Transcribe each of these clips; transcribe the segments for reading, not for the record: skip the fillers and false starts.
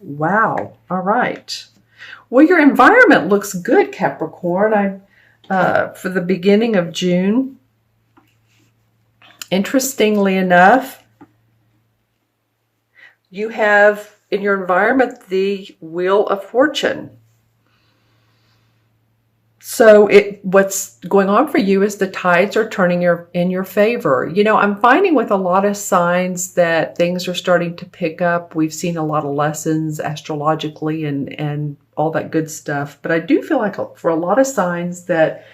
Wow. All right. Well, your environment looks good, Capricorn. For the beginning of June. Interestingly enough, you have in your environment the Wheel of Fortune. So what's going on for you is the tides are turning in your favor. You know, I'm finding with a lot of signs that things are starting to pick up. We've seen a lot of lessons astrologically and all that good stuff. But I do feel like for a lot of signs that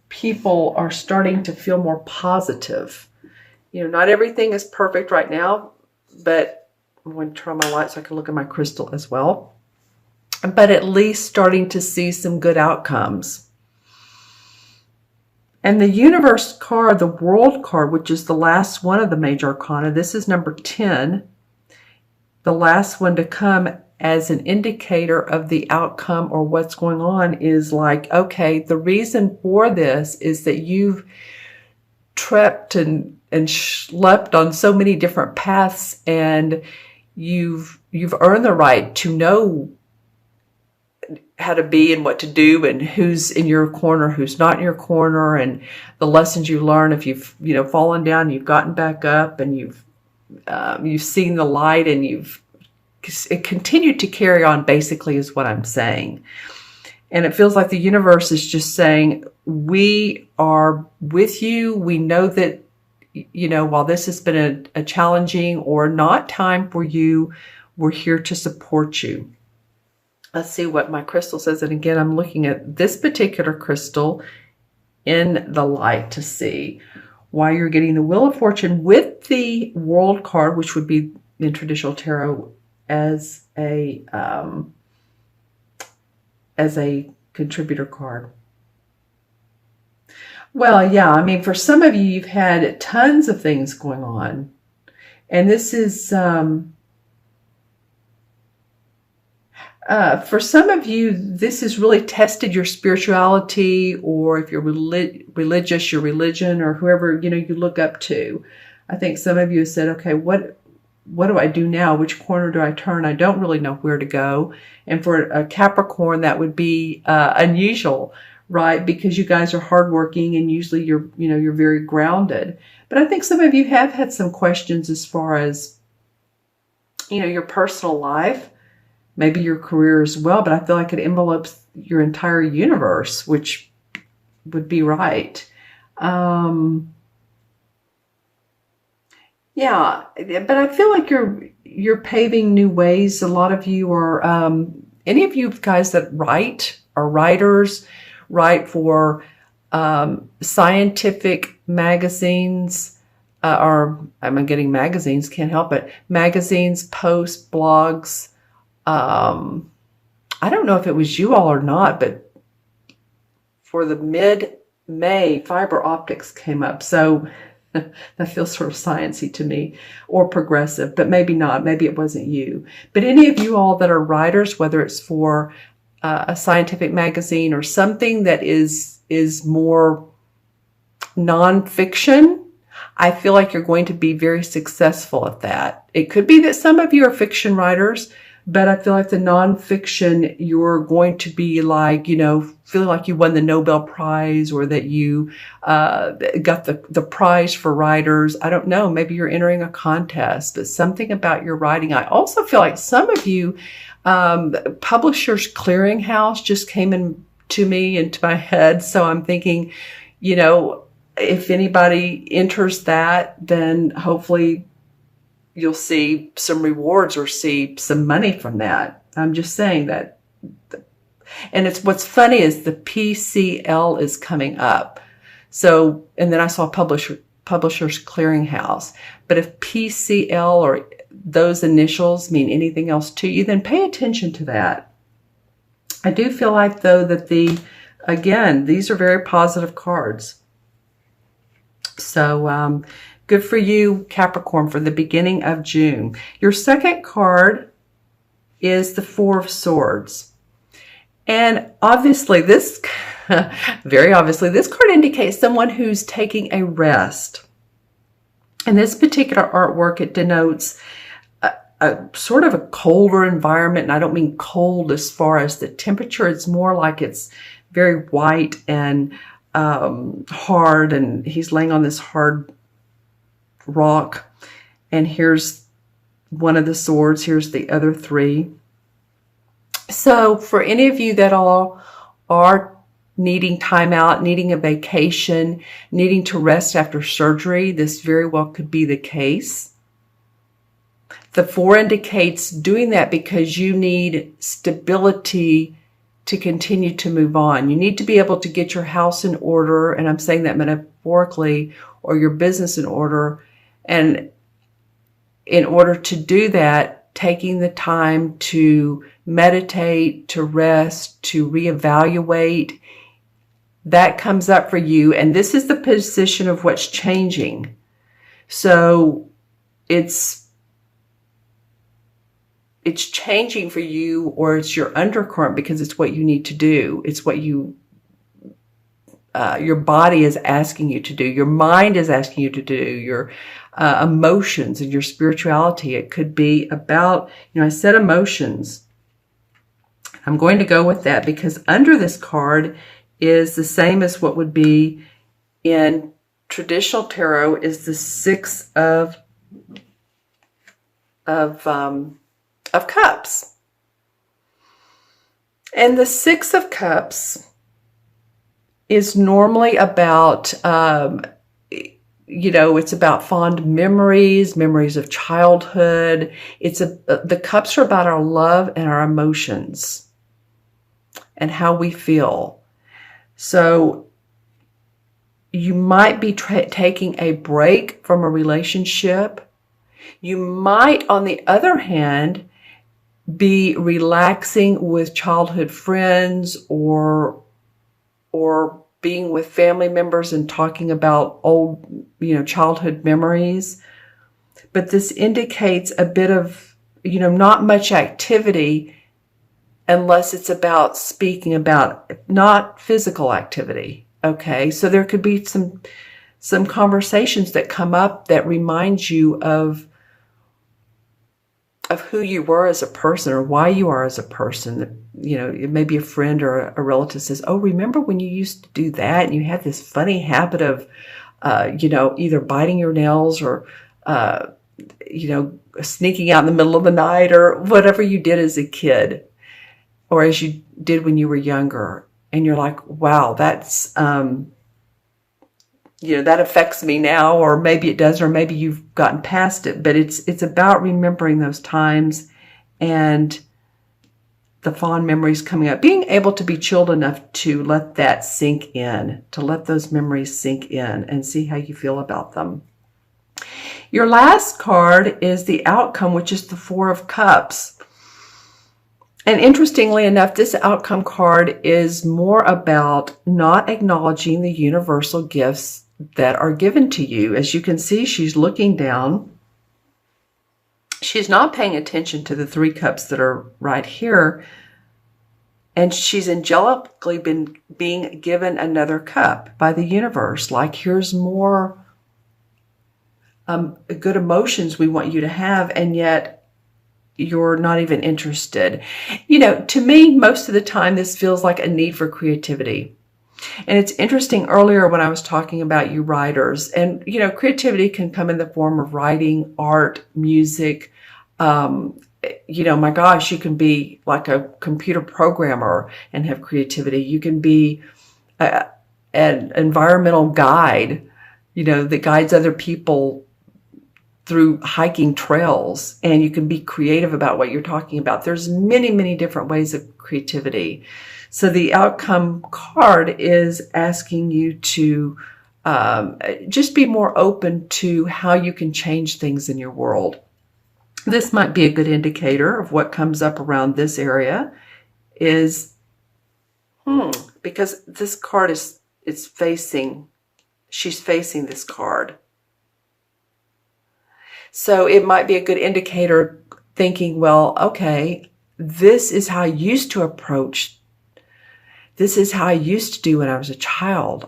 people are starting to feel more positive. You know, not everything is perfect right now, but I'm going to turn on my light so I can look at my crystal as well. But at least starting to see some good outcomes. And the universe card, the world card, which is the last one of the major arcana, this is number 10, the last one to come as an indicator of the outcome or what's going on is like, okay, the reason for this is that you've trekked and schlepped on so many different paths, and you've earned the right to know how to be and what to do and who's in your corner, who's not in your corner, and the lessons you learn if you've, you know, fallen down, you've gotten back up, and you've seen the light, and it continued to carry on, basically, is what I'm saying. And it feels like the universe is just saying, we are with you. We know that, you know, while this has been a challenging or not time for you, we're here to support you. Let's see what my crystal says. And again, I'm looking at this particular crystal in the light to see why you're getting the Wheel of Fortune with the World card, which would be in traditional tarot as a contributor card. Well, yeah, I mean, for some of you, you've had tons of things going on. And this is, for some of you, this has really tested your spirituality, or if you're religious, your religion, or whoever, you know, you look up to. I think some of you have said, okay, what do I do now? Which corner do I turn? I don't really know where to go. And for a Capricorn, that would be unusual, right? Because you guys are hardworking and usually you're very grounded. But I think some of you have had some questions as far as, you know, your personal life, maybe your career as well. But I feel like it envelopes your entire universe, which would be right. Yeah, but I feel like you're paving new ways. A lot of you are, any of you guys that write, are writers, write for scientific magazines, or I'm getting magazines, can't help it. Magazines, posts, blogs. I don't know if it was you all or not, but for the mid-May, fiber optics came up. So that feels sort of sciencey to me, or progressive, but maybe not. Maybe it wasn't you. But any of you all that are writers, whether it's for a scientific magazine or something that is more nonfiction, I feel like you're going to be very successful at that. It could be that some of you are fiction writers, but I feel like the nonfiction, you're going to be like, you know, feeling like you won the Nobel Prize, or that you got the prize for writers. I don't know. Maybe you're entering a contest, but something about your writing. I also feel like some of you, Publishers Clearinghouse just came into my head. So I'm thinking, you know, if anybody enters that, then hopefully you'll see some rewards or see some money from that. I'm just saying that. And it's what's funny is the PCL is coming up. So, and then I saw Publishers Clearinghouse. But if PCL or those initials mean anything else to you, then pay attention to that. I do feel like, though, that again, these are very positive cards. So, good for you, Capricorn, for the beginning of June. Your second card is the Four of Swords. And obviously very obviously, this card indicates someone who's taking a rest. In this particular artwork, it denotes a sort of a colder environment. And I don't mean cold as far as the temperature. It's more like it's very white and hard. And he's laying on this hard rock. And here's one of the swords. Here's the other three. So for any of you that all are needing time out, needing a vacation, needing to rest after surgery, this very well could be the case. The 4 indicates doing that because you need stability to continue to move on. You need to be able to get your house in order, and I'm saying that metaphorically, or your business in order. And in order to do that, taking the time to meditate, to rest, to reevaluate, that comes up for you. And this is the position of what's changing. So it's changing for you, or it's your undercurrent, because it's what you need to do. It's what your body is asking you to do. Your mind is asking you to do. Your emotions and your spirituality. It could be about, I said emotions. I'm going to go with that because under this card is the same as what would be in traditional tarot, is the 6 of Cups. And the 6 of Cups is normally about, it's about fond memories of childhood. The cups are about our love and our emotions and how we feel. So you might be taking a break from a relationship. You might, on the other hand, be relaxing with childhood friends or being with family members and talking about old, childhood memories. But this indicates a bit of, not much activity unless it's about speaking about, not physical activity. Okay. So there could be some conversations that come up that remind you of who you were as a person, or why you are as a person. It may be a friend or a relative says, oh, remember when you used to do that and you had this funny habit of, either biting your nails or, sneaking out in the middle of the night, or whatever you did as a kid or as you did when you were younger. And you're like, wow, that's, that affects me now, or maybe it does, or maybe you've gotten past it. But it's about remembering those times and the fond memories coming up, being able to be chilled enough to let that sink in, to let those memories sink in and see how you feel about them. Your last card is the outcome, which is the 4 of Cups. And interestingly enough, this outcome card is more about not acknowledging the universal gifts that are given to you. As you can see, she's looking down. She's not paying attention to the 3 cups that are right here. And she's angelically being given another cup by the universe. Like, here's more good emotions we want you to have, and yet you're not even interested. To me, most of the time, this feels like a need for creativity. And it's interesting, earlier when I was talking about you writers, and, creativity can come in the form of writing, art, music. My gosh, you can be like a computer programmer and have creativity. You can be an environmental guide, that guides other people through hiking trails, and you can be creative about what you're talking about. There's many, many different ways of creativity. So the outcome card is asking you to just be more open to how you can change things in your world. This might be a good indicator of what comes up around this area is, because this card she's facing this card. So it might be a good indicator thinking, well, okay, this is how I used to approach. This is how I used to do when I was a child.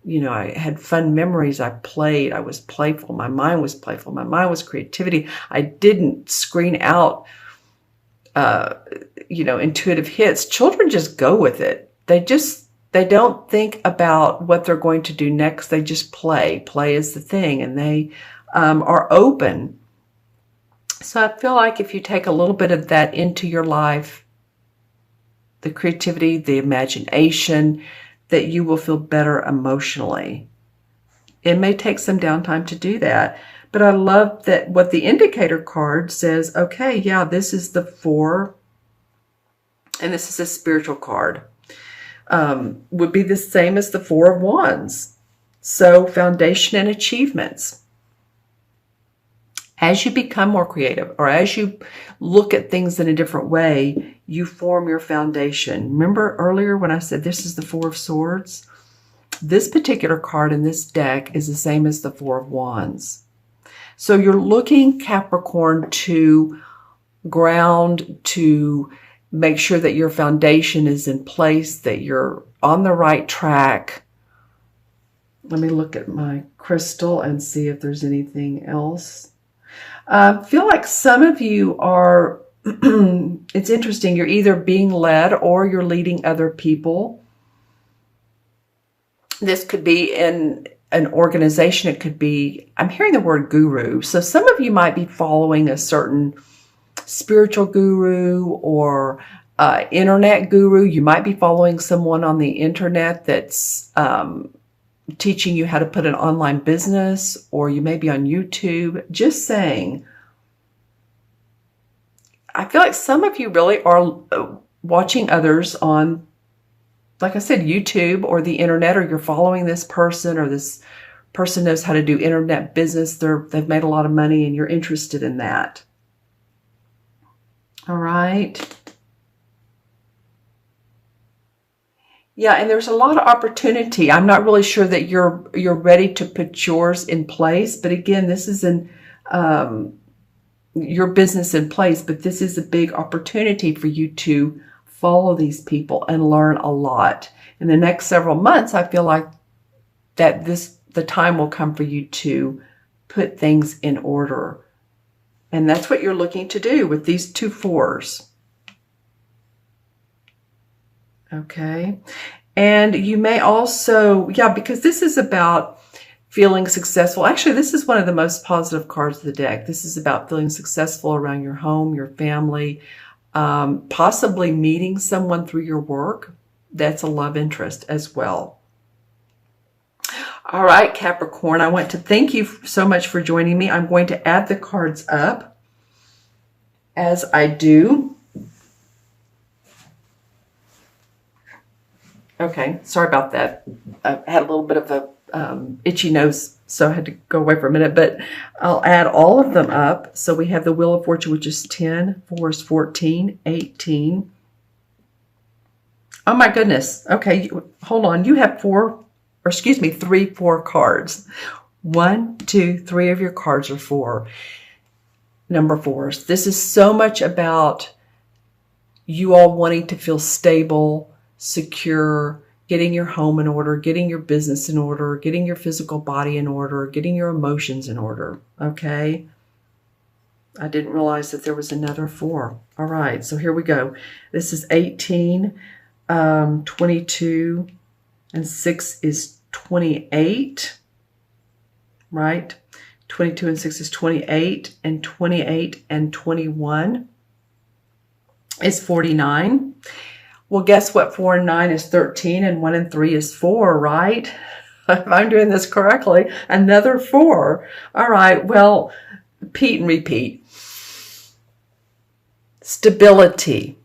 I had fun memories. I played. I was playful. My mind was playful. My mind was creativity. I didn't screen out, intuitive hits. Children just go with it. They don't think about what they're going to do next. They just play. Play is the thing. And they are open. So I feel like if you take a little bit of that into your life, the creativity, the imagination, that you will feel better emotionally. It may take some downtime to do that. But I love that what the indicator card says, okay, yeah, this is the 4, and this is a spiritual card. Would be the same as the 4 of Wands. So foundation and achievements. As you become more creative, or as you look at things in a different way, you form your foundation. Remember earlier when I said this is the 4 of Swords? This particular card in this deck is the same as the 4 of Wands. So you're looking, Capricorn, to ground, to make sure that your foundation is in place, that you're on the right track. Let me look at my crystal and see if there's anything else. I feel like some of you are, it's interesting, you're either being led or you're leading other people. This could be in an organization. It could be, I'm hearing the word guru. So some of you might be following a certain spiritual guru or internet guru. You might be following someone on the internet that's teaching you how to put an online business, or you may be on YouTube. Just saying. I feel like some of you really are watching others on, like I said, YouTube or the internet, or you're following this person, or this person knows how to do internet business. They've made a lot of money and you're interested in that. All right. Yeah, and there's a lot of opportunity. I'm not really sure that you're ready to put yours in place, but again, this is your business in place, but this is a big opportunity for you to follow these people and learn a lot. In the next several months, I feel like that the time will come for you to put things in order. And that's what you're looking to do with these 2 4s. Okay. And you may also, because this is about feeling successful. Actually, this is one of the most positive cards of the deck. This is about feeling successful around your home, your family, possibly meeting someone through your work. That's a love interest as well. All right, Capricorn, I want to thank you so much for joining me. I'm going to add the cards up as I do. Okay, sorry about that. I had a little bit of a itchy nose, so I had to go away for a minute, but I'll add all of them up. So we have the Wheel of Fortune, which is 10, 4 is 14, 18. Oh my goodness. Okay, hold on. You have 3 4 cards. 1, 2, 3 of your cards are 4. Number 4s. This is so much about you all wanting to feel stable, secure, getting your home in order, getting your business in order, getting your physical body in order, getting your emotions in order. Okay. I didn't realize that there was another 4. All right. So here we go. This is 18, 22, and 6 is 28, right? 22 and 6 is 28, and 28 and 21 is 49. Well, guess what? 4 and 9 is 13, and 1 and 3 is 4, right? If I'm doing this correctly, another 4. All right, well, repeat and repeat. Stability,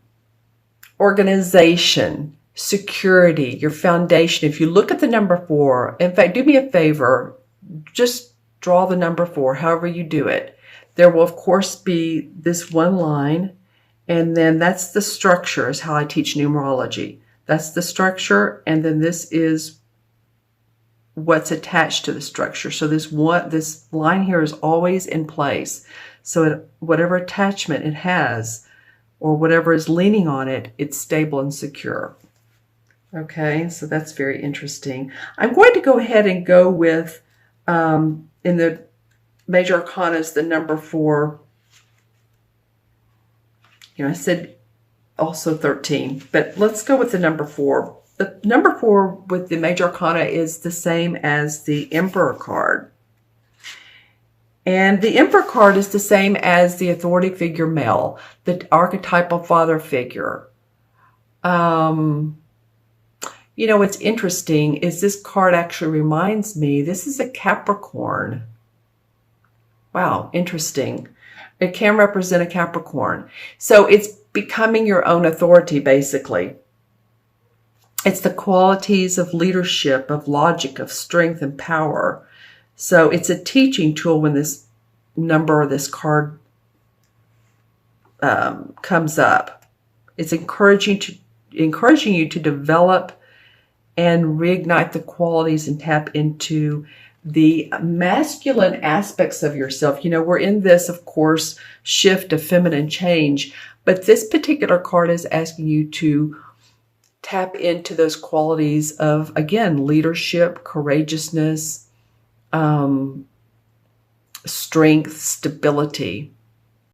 organization, security, your foundation. If you look at the number 4, in fact, do me a favor, just draw the number 4, however you do it. There will, of course, be this one line, and then that's the structure, is how I teach numerology. That's the structure, and then this is what's attached to the structure. So this line here is always in place. So whatever attachment it has, or whatever is leaning on it, it's stable and secure. Okay, so that's very interesting. I'm going to go ahead and go with, in the major arcanas, the number 4. I said also 13, but let's go with the number 4. The number 4 with the major arcana is the same as the Emperor card. And the Emperor card is the same as the authority figure male, the archetypal father figure. What's interesting is this card actually reminds me, this is a Capricorn. Wow, interesting. It can represent a Capricorn. So it's becoming your own authority, basically. It's the qualities of leadership, of logic, of strength and power. So it's a teaching tool when this number or this card comes up. It's encouraging you to develop and reignite the qualities and tap into the masculine aspects of yourself. We're in this, of course, shift of feminine change, but this particular card is asking you to tap into those qualities of, again, leadership, courageousness, strength, stability.